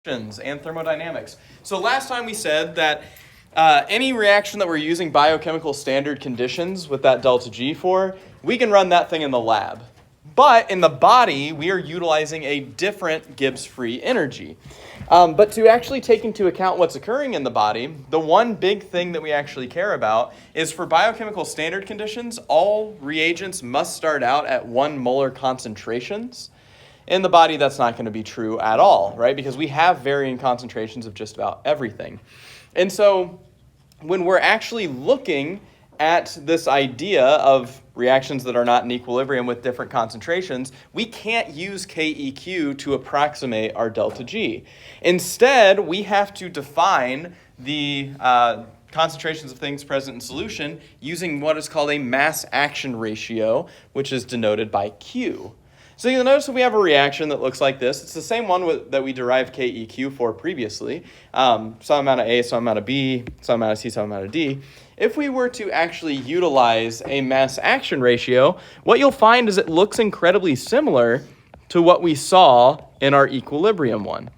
and thermodynamics. So last time we said that any reaction that we're using biochemical standard conditions with that delta G for, we can run that thing in the lab. But in the body, we are utilizing a different Gibbs free energy. But to actually take into account what's occurring in the body, the one big thing that we actually care about is for biochemical standard conditions, all reagents must start out at 1 molar concentrations. In the body, that's not going to be true at all, right? Because we have varying concentrations of just about everything. And so when we're actually looking at this idea of reactions that are not in equilibrium with different concentrations, we can't use KEQ to approximate our delta G. Instead, we have to define the concentrations of things present in solution using what is called a mass action ratio, which is denoted by Q. So you'll notice that we have a reaction that looks like this. It's the same one that we derived KEQ for previously. Some amount of A, some amount of B, some amount of C, some amount of D. If we were to actually utilize a mass action ratio, what you'll find is it looks incredibly similar to what we saw in our equilibrium one.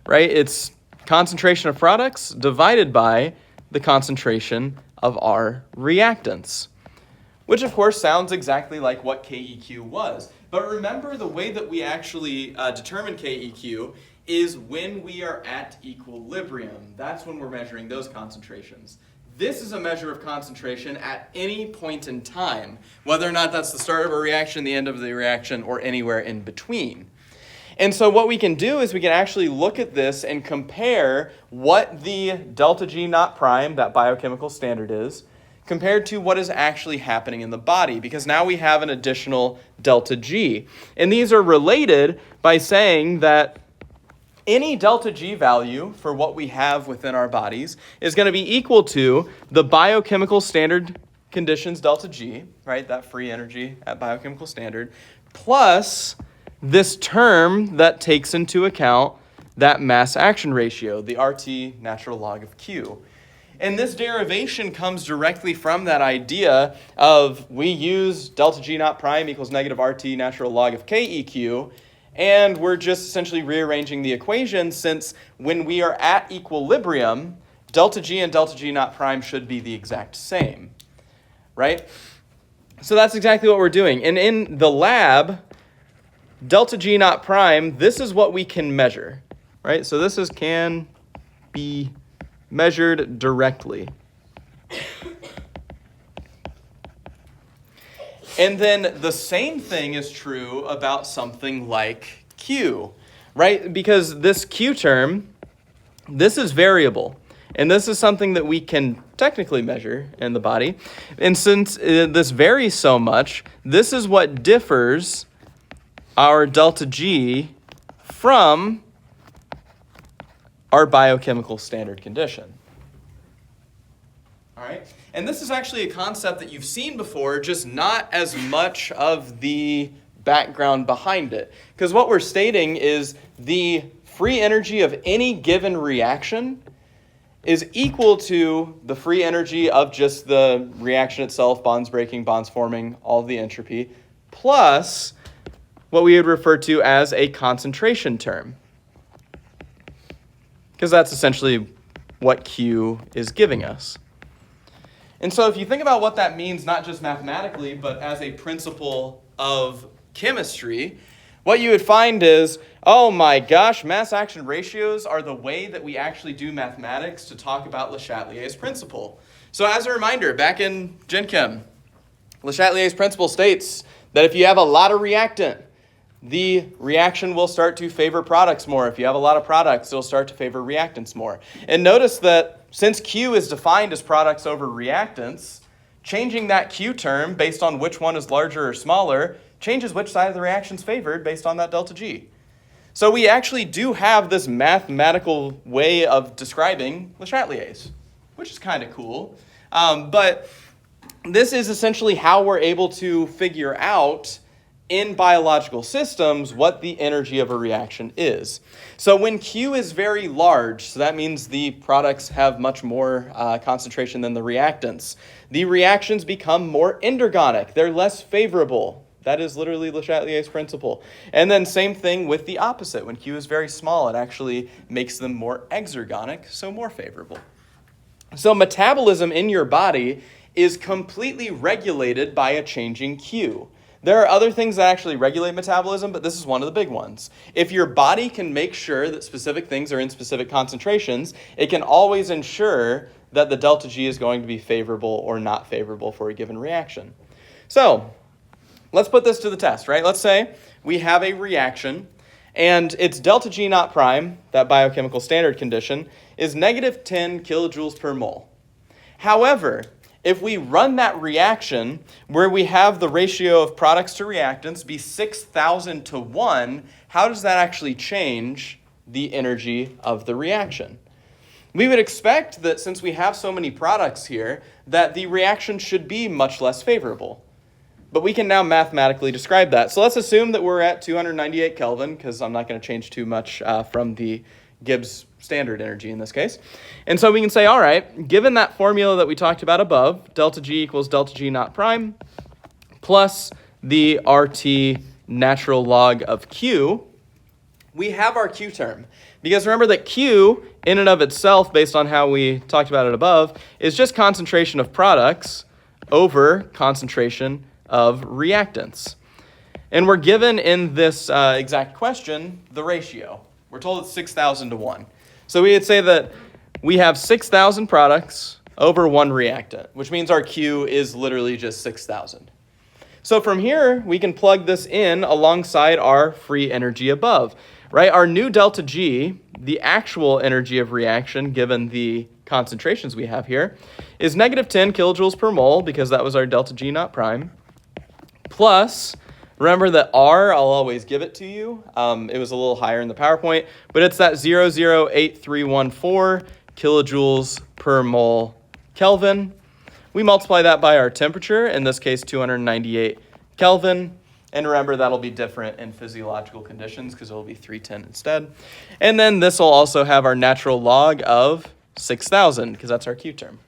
Right? It's concentration of products divided by the concentration of our reactants, which of course sounds exactly like what KEQ was. But remember, the way that we actually determine KEQ is when we are at equilibrium. That's when we're measuring those concentrations. This is a measure of concentration at any point in time, whether or not that's the start of a reaction, the end of the reaction, or anywhere in between. And so what we can do is we can actually look at this and compare what the delta G naught prime, that biochemical standard is, compared to what is actually happening in the body, because now we have an additional delta G. And these are related by saying that any delta G value for what we have within our bodies is going to be equal to the biochemical standard conditions delta G, right, that free energy at biochemical standard, plus this term that takes into account that mass action ratio, the RT natural log of Q. And this derivation comes directly from that idea of we use delta G naught prime equals negative RT natural log of KEQ, and we're just essentially rearranging the equation, since when we are at equilibrium, delta G and delta G naught prime should be the exact same, right? So that's exactly what we're doing. And in the lab, delta G naught prime, this is what we can measure, right? So this can be measured directly. And then the same thing is true about something like Q, right? Because this Q term, this is variable. And this is something that we can technically measure in the body. And since this varies so much, this is what differs our delta G from our biochemical standard condition. All right? And this is actually a concept that you've seen before, just not as much of the background behind it. Because what we're stating is the free energy of any given reaction is equal to the free energy of just the reaction itself, bonds breaking, bonds forming, all of the entropy, plus what we would refer to as a concentration term. Because that's essentially what Q is giving us. And so if you think about what that means, not just mathematically, but as a principle of chemistry, what you would find is, oh my gosh, mass action ratios are the way that we actually do mathematics to talk about Le Chatelier's principle. So as a reminder, back in Gen Chem, Le Chatelier's principle states that if you have a lot of reactant, the reaction will start to favor products more. If you have a lot of products, it'll start to favor reactants more. And notice that since Q is defined as products over reactants, changing that Q term based on which one is larger or smaller changes which side of the reaction is favored based on that delta G. So we actually do have this mathematical way of describing Le Chatelier's, which is kind of cool. But this is essentially how we're able to figure out in biological systems what the energy of a reaction is. So when Q is very large, so that means the products have much more concentration than the reactants, the reactions become more endergonic. They're less favorable, That is literally Le Chatelier's principle. And then same thing with the opposite. When Q is very small, it actually makes them more exergonic, so more favorable. So metabolism in your body is completely regulated by a changing Q. There are other things that actually regulate metabolism, but this is one of the big ones. If your body can make sure that specific things are in specific concentrations, it can always ensure that the delta G is going to be favorable or not favorable for a given reaction. So let's put this to the test, right? Let's say we have a reaction, and its delta G naught prime, that biochemical standard condition, is negative 10 kilojoules per mole. However, if we run that reaction where we have the ratio of products to reactants be 6,000 to 1, how does that actually change the energy of the reaction? We would expect that since we have so many products here, that the reaction should be much less favorable. But we can now mathematically describe that. So let's assume that we're at 298 Kelvin, because I'm not going to change too much from the Gibbs standard energy in this case. And so we can say, all right, given that formula that we talked about above, delta G equals delta G naught prime, plus the RT natural log of Q, we have our Q term. Because remember that Q, in and of itself, based on how we talked about it above, is just concentration of products over concentration of reactants. And we're given in this exact question the ratio. We're told it's 6,000 to 1. So we would say that we have 6,000 products over one reactant, which means our Q is literally just 6,000. So from here, we can plug this in alongside our free energy above, right? Our new delta G, the actual energy of reaction given the concentrations we have here, is negative 10 kilojoules per mole, because that was our delta G naught prime, plus, remember that R, I'll always give it to you. It was a little higher in the PowerPoint, but it's that 0.08314 kilojoules per mole Kelvin. We multiply that by our temperature, in this case 298 Kelvin, and remember that'll be different in physiological conditions because it'll be 310 instead. And then this will also have our natural log of 6,000 because that's our Q term.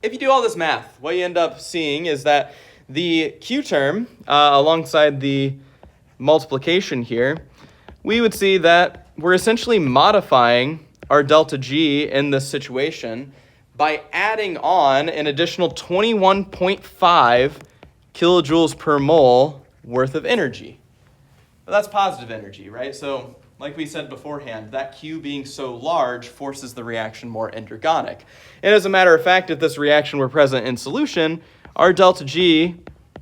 If you do all this math, what you end up seeing is that the Q term, alongside the multiplication here, we would see that we're essentially modifying our delta G in this situation by adding on an additional 21.5 kilojoules per mole worth of energy. But that's positive energy, right? So like we said beforehand, that Q being so large forces the reaction more endergonic. And as a matter of fact, if this reaction were present in solution, our delta G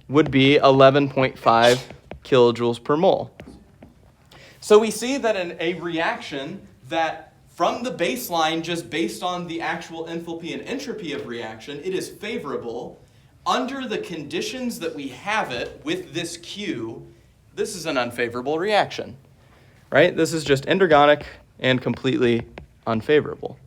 would be 11.5 kilojoules per mole. So we see that in a reaction that from the baseline, just based on the actual enthalpy and entropy of reaction, it is favorable. Under the conditions that we have it with this Q, this is an unfavorable reaction, right? This is just endergonic and completely unfavorable.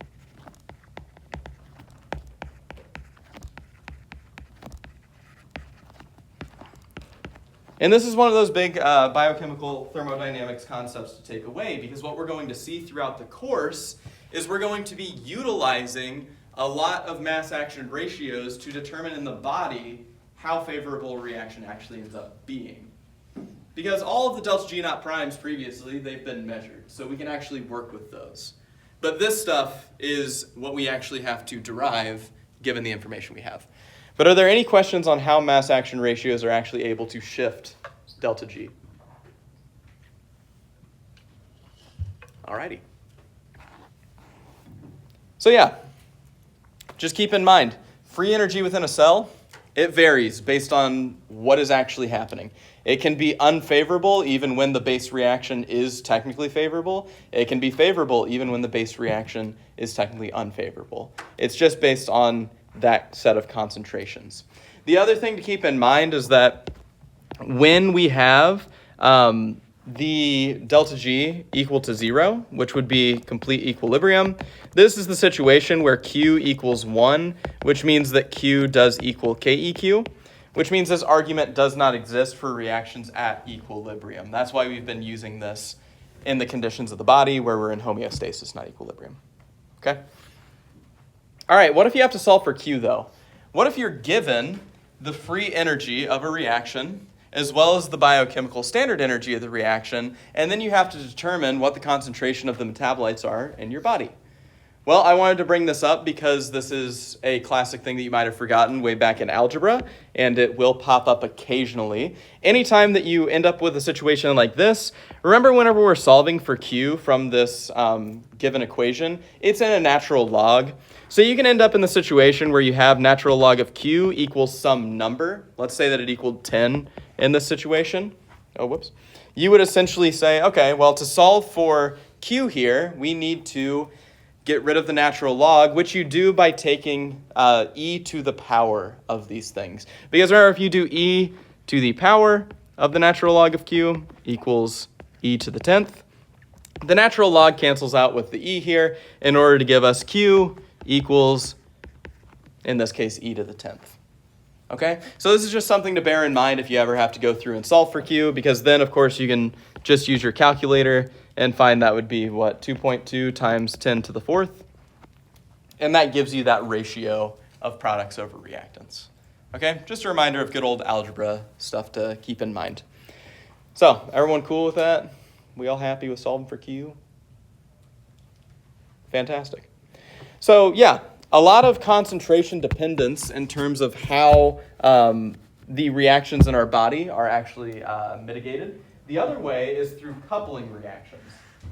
And this is one of those big biochemical thermodynamics concepts to take away, because what we're going to see throughout the course is we're going to be utilizing a lot of mass action ratios to determine in the body how favorable a reaction actually ends up being. Because all of the delta G naught primes previously, they've been measured, so we can actually work with those. But this stuff is what we actually have to derive given the information we have. But are there any questions on how mass action ratios are actually able to shift delta G? Alrighty. So yeah, just keep in mind, free energy within a cell, it varies based on what is actually happening. It can be unfavorable even when the base reaction is technically favorable. It can be favorable even when the base reaction is technically unfavorable. It's just based on that set of concentrations. The other thing to keep in mind is that when we have the delta G equal to 0, which would be complete equilibrium, this is the situation where Q equals 1, which means that Q does equal KEQ, which means this argument does not exist for reactions at equilibrium. That's why we've been using this in the conditions of the body where we're in homeostasis, not equilibrium. Okay? All right, what if you have to solve for Q, though? What if you're given the free energy of a reaction as well as the biochemical standard energy of the reaction, and then you have to determine what the concentration of the metabolites are in your body. Well, I wanted to bring this up because this is a classic thing that you might have forgotten way back in algebra, and it will pop up occasionally. Anytime that you end up with a situation like this, remember whenever we're solving for Q from this given equation, it's in a natural log. So you can end up in the situation where you have natural log of Q equals some number. Let's say that it equaled 10 in this situation. Oh, whoops. You would essentially say, okay, well, to solve for Q here, we need to get rid of the natural log, which you do by taking e to the power of these things. Because remember, if you do e to the power of the natural log of Q equals e to the 10th, the natural log cancels out with the e here in order to give us Q equals, in this case, e to the 10th. Okay, so this is just something to bear in mind if you ever have to go through and solve for Q, because then, of course, you can just use your calculator and find that would be, 2.2 times 10 to the 4th. And that gives you that ratio of products over reactants. Okay, just a reminder of good old algebra stuff to keep in mind. So, everyone cool with that? We all happy with solving for Q? Fantastic. So, yeah, a lot of concentration dependence in terms of how the reactions in our body are actually mitigated. The other way is through coupling reactions.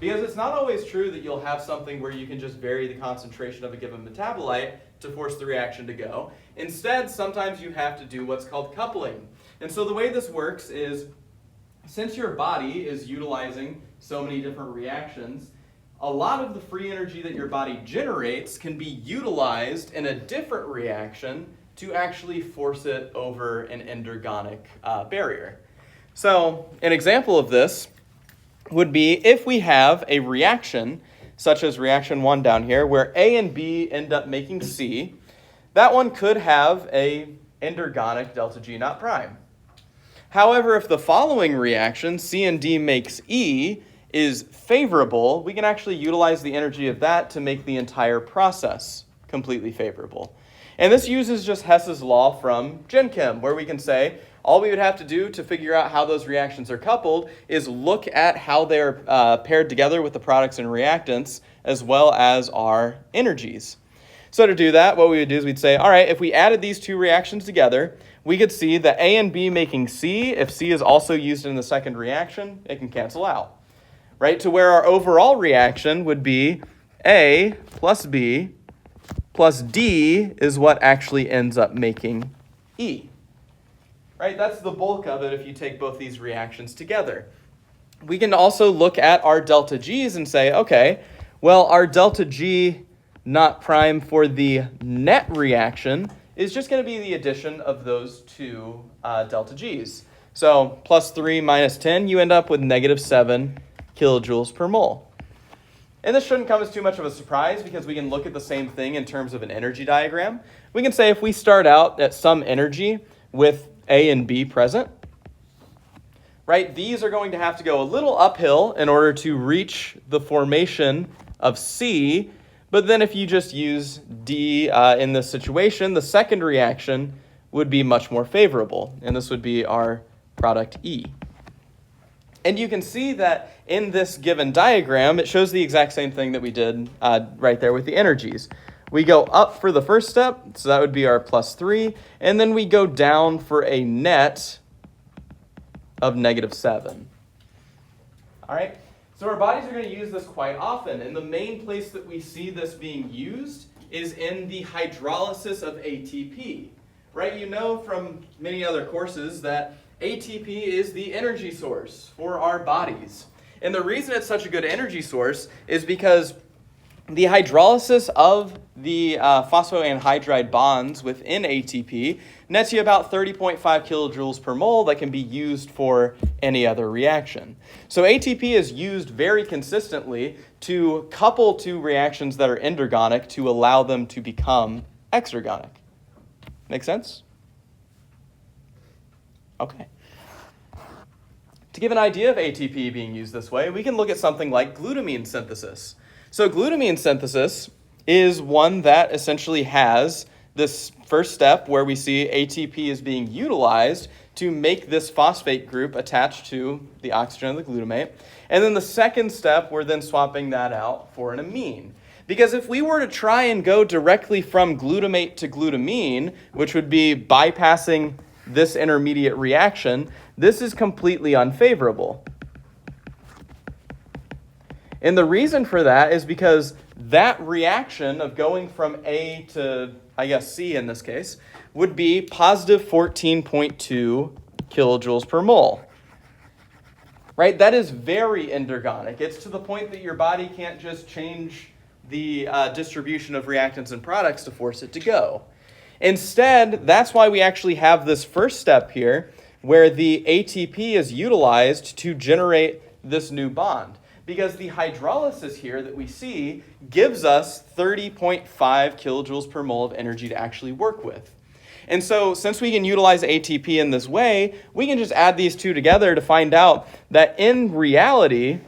Because it's not always true that you'll have something where you can just vary the concentration of a given metabolite to force the reaction to go. Instead, sometimes you have to do what's called coupling. And so the way this works is, since your body is utilizing so many different reactions, a lot of the free energy that your body generates can be utilized in a different reaction to actually force it over an endergonic barrier. So an example of this would be if we have a reaction, such as reaction 1 down here, where A and B end up making C, that one could have a endergonic delta G naught prime. However, if the following reaction, C and D makes E, is favorable, we can actually utilize the energy of that to make the entire process completely favorable. And this uses just Hess's law from Gen Chem, where we can say, all we would have to do to figure out how those reactions are coupled is look at how they're paired together with the products and reactants, as well as our energies. So to do that, what we would do is we'd say, all right, if we added these two reactions together, we could see that A and B making C, if C is also used in the second reaction, it can cancel out. Right? To where our overall reaction would be A plus B plus D is what actually ends up making E. Right? That's the bulk of it if you take both these reactions together. We can also look at our delta G's and say, okay, well, our delta G naught prime for the net reaction is just going to be the addition of those two delta G's. So plus 3 minus 10, you end up with negative 7 kilojoules per mole. And this shouldn't come as too much of a surprise because we can look at the same thing in terms of an energy diagram. We can say if we start out at some energy with A and B present, right, these are going to have to go a little uphill in order to reach the formation of C. But then if you just use D in this situation, the second reaction would be much more favorable. And this would be our product E. And you can see that in this given diagram, it shows the exact same thing that we did right there with the energies. We go up for the first step, so that would be our plus 3, and then we go down for a net of negative 7. All right, so our bodies are going to use this quite often, and the main place that we see this being used is in the hydrolysis of ATP. Right, you know from many other courses that ATP is the energy source for our bodies. And the reason it's such a good energy source is because the hydrolysis of the phosphoanhydride bonds within ATP nets you about 30.5 kilojoules per mole that can be used for any other reaction. So ATP is used very consistently to couple two reactions that are endergonic to allow them to become exergonic. Make sense? Okay. To give an idea of ATP being used this way, we can look at something like glutamine synthesis. So glutamine synthesis is one that essentially has this first step where we see ATP is being utilized to make this phosphate group attached to the oxygen of the glutamate. And then the second step, we're then swapping that out for an amine. Because if we were to try and go directly from glutamate to glutamine, which would be bypassing this intermediate reaction, this is completely unfavorable. And the reason for that is because that reaction of going from A to, I guess, C in this case, would be positive 14.2 kilojoules per mole. Right? That is very endergonic. It's to the point that your body can't just change the distribution of reactants and products to force it to go. Instead, that's why we actually have this first step here where the ATP is utilized to generate this new bond. Because the hydrolysis here that we see gives us 30.5 kilojoules per mole of energy to actually work with. And so since we can utilize ATP in this way, we can just add these two together to find out that in reality,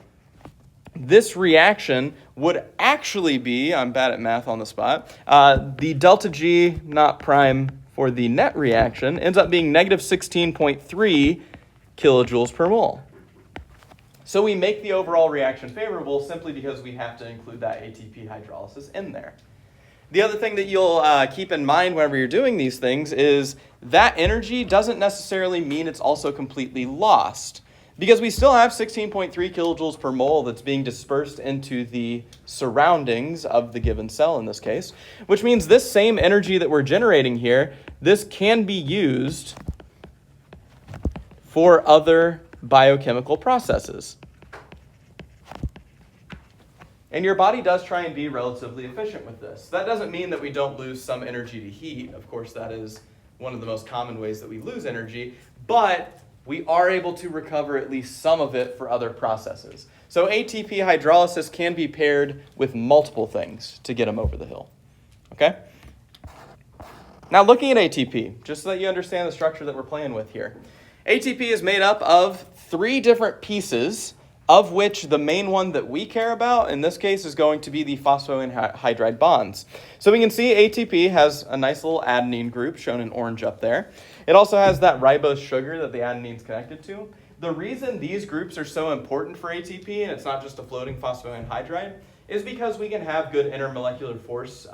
this reaction would actually be, I'm bad at math on the spot, the delta G naught prime for the net reaction ends up being negative 16.3 kilojoules per mole. So we make the overall reaction favorable simply because we have to include that ATP hydrolysis in there. The other thing that you'll keep in mind whenever you're doing these things is that energy doesn't necessarily mean it's also completely lost, because we still have 16.3 kilojoules per mole that's being dispersed into the surroundings of the given cell in this case, which means this same energy that we're generating here, this can be used for other biochemical processes. And your body does try and be relatively efficient with this. That doesn't mean that we don't lose some energy to heat. Of course, that is one of the most common ways that we lose energy, but we are able to recover at least some of it for other processes. So ATP hydrolysis can be paired with multiple things to get them over the hill. Okay? Now looking at ATP, just so that you understand the structure that we're playing with here. ATP is made up of 3 different pieces, of which the main one that we care about in this case is going to be the phosphoanhydride bonds. So we can see ATP has a nice little adenine group shown in orange up there. It also has that ribose sugar that the adenine is connected to. The reason these groups are so important for ATP, and it's not just a floating phosphoanhydride, is because we can have good intermolecular force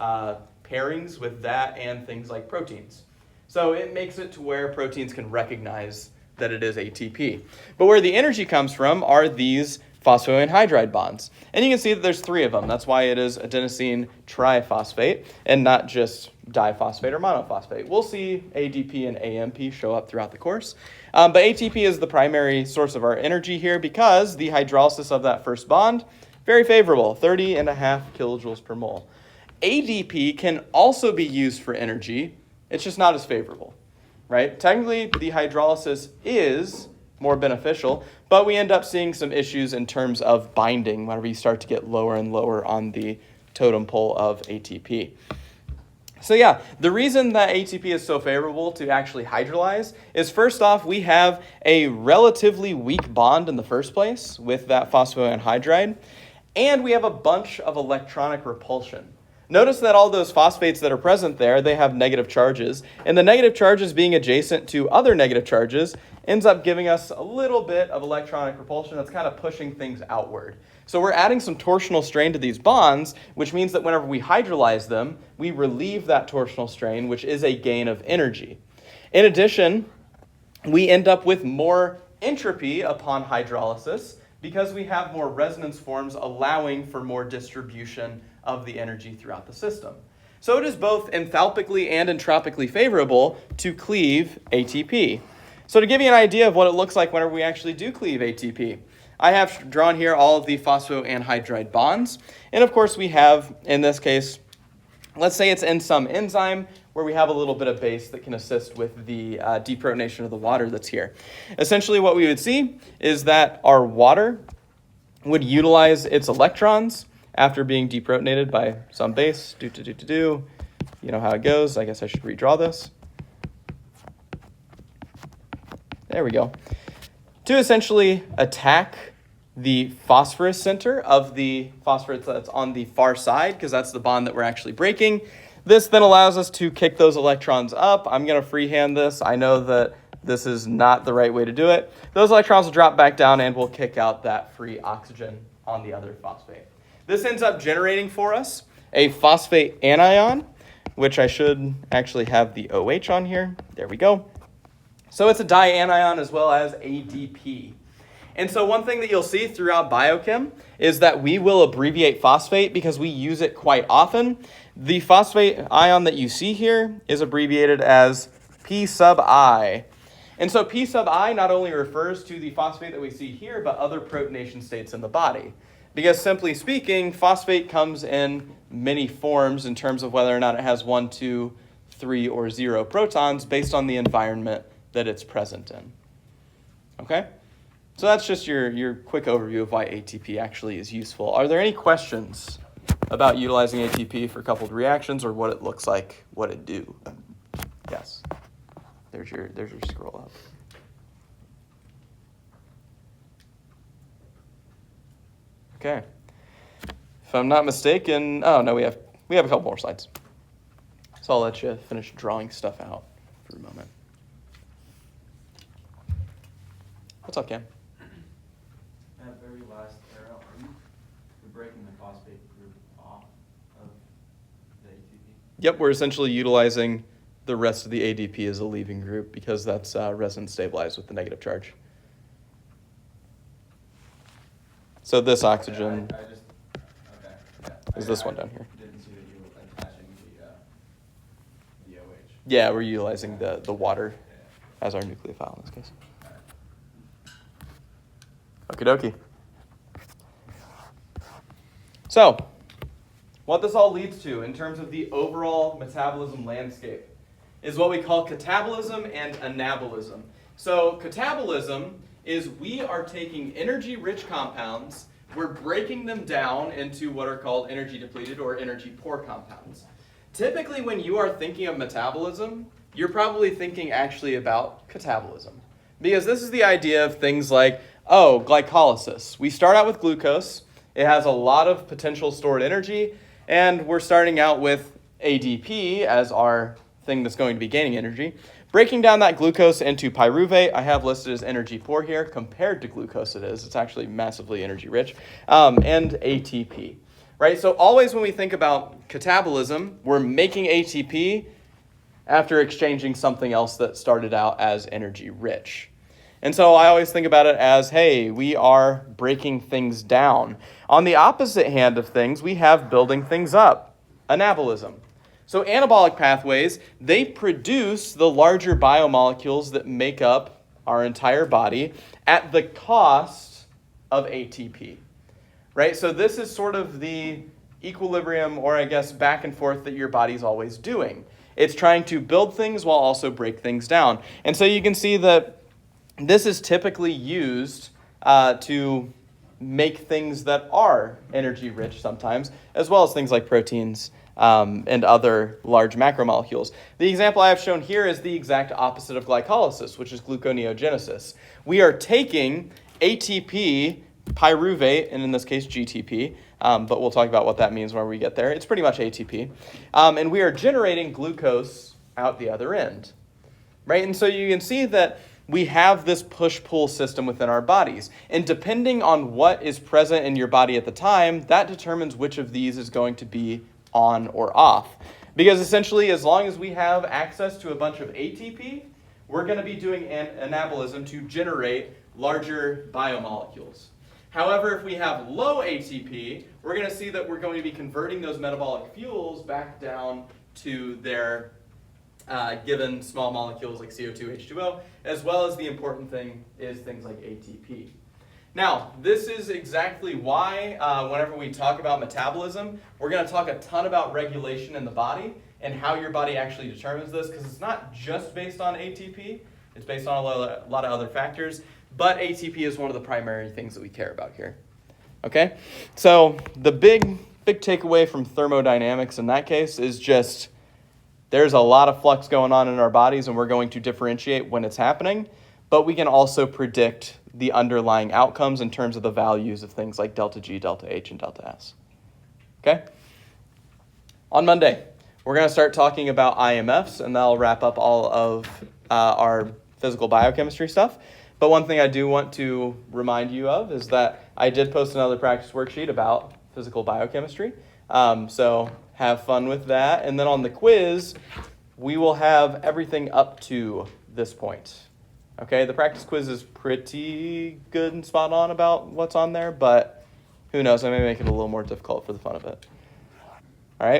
pairings with that and things like proteins. So it makes it to where proteins can recognize that it is ATP. But where the energy comes from are these phosphoanhydride bonds. And you can see that there's 3 of them. That's why it is adenosine triphosphate and not just diphosphate or monophosphate. We'll see ADP and AMP show up throughout the course. But ATP is the primary source of our energy here because the hydrolysis of that first bond, very favorable, 30.5 kilojoules per mole. ADP can also be used for energy. It's just not as favorable. Right? Technically, the hydrolysis is more beneficial, but we end up seeing some issues in terms of binding whenever you start to get lower and lower on the totem pole of ATP. So yeah, the reason that ATP is so favorable to actually hydrolyze is first off, we have a relatively weak bond in the first place with that phosphoanhydride, and we have a bunch of electronic repulsion. Notice that all those phosphates that are present there, they have negative charges, and the negative charges being adjacent to other negative charges ends up giving us a little bit of electronic repulsion that's kind of pushing things outward. So we're adding some torsional strain to these bonds, which means that whenever we hydrolyze them, we relieve that torsional strain, which is a gain of energy. In addition, we end up with more entropy upon hydrolysis because we have more resonance forms allowing for more distribution of the energy throughout the system. So it is both enthalpically and entropically favorable to cleave ATP. So to give you an idea of what it looks like whenever we actually do cleave ATP, I have drawn here all of the phosphoanhydride bonds. And of course we have, in this case, let's say it's in some enzyme where we have a little bit of base that can assist with the deprotonation of the water that's here. Essentially what we would see is that our water would utilize its electrons after being deprotonated by some base. You know how it goes. I guess I should redraw this. There we go. To essentially attack the phosphorus center of the phosphorus that's on the far side, because that's the bond that we're actually breaking. This then allows us to kick those electrons up. I'm going to freehand this. I know that this is not the right way to do it. Those electrons will drop back down and we'll kick out that free oxygen on the other phosphate. This ends up generating for us a phosphate anion, which I should actually have the OH on here. There we go. So it's a dianion as well as ADP. And so one thing that you'll see throughout biochem is that we will abbreviate phosphate because we use it quite often. The phosphate ion that you see here is abbreviated as P sub I. And so P sub I not only refers to the phosphate that we see here, but other protonation states in the body. Because simply speaking, phosphate comes in many forms in terms of whether or not it has 1, 2, 3, or 0 protons based on the environment that it's present in. Okay? So that's just your quick overview of why ATP actually is useful. Are there any questions about utilizing ATP for coupled reactions or what it looks like, what it do? Yes. There's your scroll up. Okay. If I'm not mistaken, oh no, we have a couple more slides. So I'll let you finish drawing stuff out for a moment. What's up, Cam? That very last arrow, are you breaking the phosphate group off of the ATP? Yep, we're essentially utilizing the rest of the ADP as a leaving group because that's resonance stabilized with the negative charge. So this oxygen is this one down here. Didn't see that you were attaching the OH. Yeah, we're utilizing the water as our nucleophile in this case. Okie dokie. So, what this all leads to in terms of the overall metabolism landscape is what we call catabolism and anabolism. So, catabolism is we are taking energy-rich compounds, we're breaking them down into what are called energy-depleted or energy-poor compounds. Typically, when you are thinking of metabolism, you're probably thinking actually about catabolism. Because this is the idea of things like, oh, glycolysis. We start out with glucose. It has a lot of potential stored energy, and we're starting out with ADP as our thing that's going to be gaining energy. Breaking down that glucose into pyruvate, I have listed as energy poor here. Compared to glucose it is. It's actually massively energy rich. And ATP. Right? So always when we think about catabolism, we're making ATP after exchanging something else that started out as energy rich. And so I always think about it as, hey, we are breaking things down. On the opposite hand of things, we have building things up, anabolism. So anabolic pathways, they produce the larger biomolecules that make up our entire body at the cost of ATP, right? So this is sort of the equilibrium, or I guess back and forth that your body's always doing. It's trying to build things while also break things down. And so you can see that this is typically used to make things that are energy rich sometimes, as well as things like proteins and other large macromolecules. The example I have shown here is the exact opposite of glycolysis, which is gluconeogenesis. We are taking ATP, pyruvate, and in this case GTP, but we'll talk about what that means when we get there. It's pretty much ATP. And we are generating glucose out the other end, right? And so you can see that we have this push-pull system within our bodies. And depending on what is present in your body at the time, that determines which of these is going to be on or off. Because essentially, as long as we have access to a bunch of ATP, we're going to be doing anabolism to generate larger biomolecules. However, if we have low ATP, we're going to see that we're going to be converting those metabolic fuels back down to their given small molecules like CO2, H2O, as well as the important thing is things like ATP. Now, this is exactly why whenever we talk about metabolism, we're going to talk a ton about regulation in the body and how your body actually determines this, because it's not just based on ATP, it's based on a lot of other factors, but ATP is one of the primary things that we care about here. Okay? So the big takeaway from thermodynamics in that case is just there's a lot of flux going on in our bodies, and we're going to differentiate when it's happening, but we can also predict the underlying outcomes in terms of the values of things like delta G, delta H, and delta S. Okay? On Monday, we're going to start talking about IMFs, and that'll wrap up all of our physical biochemistry stuff. But one thing I do want to remind you of is that I did post another practice worksheet about physical biochemistry. So have fun with that. And then on the quiz, we will have everything up to this point. Okay, the practice quiz is pretty good and spot on about what's on there, but who knows, I may make it a little more difficult for the fun of it. All right,